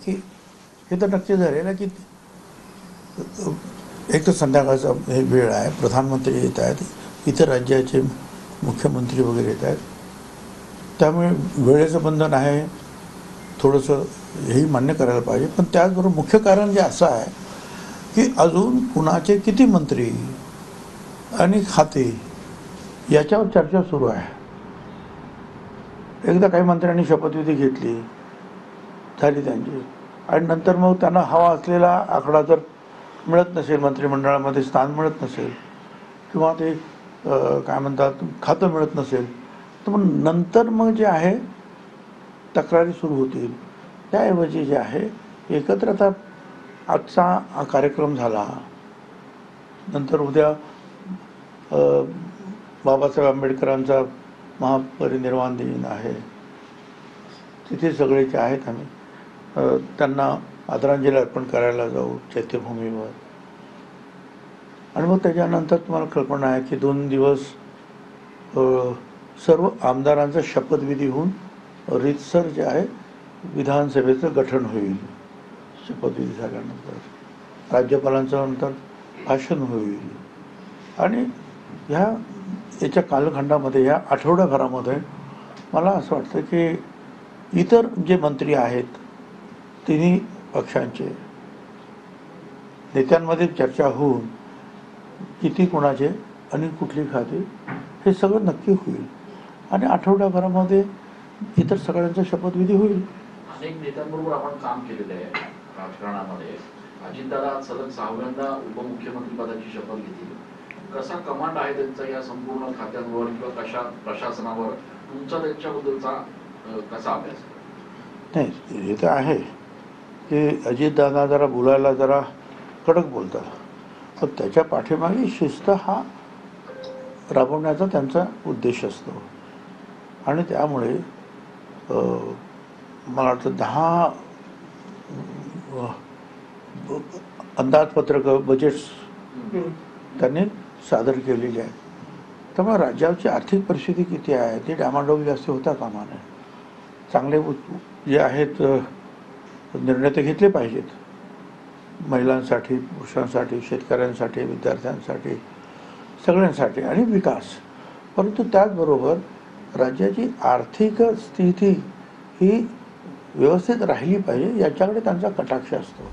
की हे तर नक्की झाले ना की एक तर संध्याकाळचा हे वेळ आहे, प्रधानमंत्री येत आहेत, इतर राज्याचे मुख्यमंत्री वगैरे येत आहेत, त्यामुळे वेळेचं बंधन आहे, थोडंसं हेही मान्य करायला पाहिजे. पण त्याचबरोबर मुख्य कारण जे असं आहे की अजून कुणाचे किती मंत्री आणि खाते याच्यावर चर्चा सुरू आहे. एकदा काही मंत्र्यांनी शपथविधी घेतली, झाली त्यांची, आणि नंतर मग त्यांना हवा असलेला आकडा जर मिळत नसेल, मंत्रिमंडळामध्ये स्थान मिळत नसेल, किंवा ते काय म्हणतात खातं मिळत नसेल, तर मग नंतर मग जे आहे तक्रारी सुरू होतील. त्याऐवजी जे आहे एकत्र आता आजचा कार्यक्रम झाला, नंतर उद्या बाबासाहेब आंबेडकरांचा महापरिनिर्वाण दिन आहे, तिथे सगळे जे आहेत आम्ही त्यांना आदरांजली अर्पण करायला जाऊ चैत्यभूमीवर. आणि मग त्याच्यानंतर तुम्हाला कल्पना आहे की 2 दिवस सर्व आमदारांचा शपथविधी होऊन रीतसर जे आहे विधानसभेचं गठन होईल. शपथविधी झाल्यानंतर राज्यपालांचं नंतर भाषण होईल. आणि याच्या कालखंडामध्ये, या आठवड्याभरामध्ये मला असं वाटतं की इतर जे मंत्री आहेत तिन्ही पक्षांचे नेत्यांमध्ये चर्चा होऊन किती कोणाचे आणि कुठली खाते हे सगळं नक्की होईल. आणि आठवड्याभरामध्ये इतर सगळ्यांचा शपथविधी होईल. अनेक नेत्यांबरोबर आपण काम केलेलं आहे राजकारणामध्ये. अजितदादा सलग 6व्यांदा उपमुख्यमंत्री पदाची शपथ घेतली. कसा कमांड आहे त्यांचा या संपूर्ण खात्यांवर किंवा कशा प्रशासनावर, तुमचा त्यांच्याबद्दलचा कसा अभ्यास? नाही, हे तर आहे की अजितदादा जरा बोलायला जरा कडक बोलतात, पण त्याच्या पाठीमागे शिस्त हा राबवण्याचा त्यांचा उद्देश असतो. आणि त्यामुळे मला वाटतं 10 अंदाजपत्रकं, बजेट्स त्यांनी सादर केलेली आहे. त्यामुळे राज्याची आर्थिक परिस्थिती किती आहे ती डामाडोल जास्त होता कामा नये. चांगले जे आहेत निर्णय ते घेतले पाहिजेत, महिलांसाठी, पुरुषांसाठी, शेतकऱ्यांसाठी, विद्यार्थ्यांसाठी, सगळ्यांसाठी, आणि विकास. परंतु त्याचबरोबर राज्याची आर्थिक स्थिती ही व्यवस्थित राहिली पाहिजे याच्याकडे त्यांचा कटाक्ष असतो.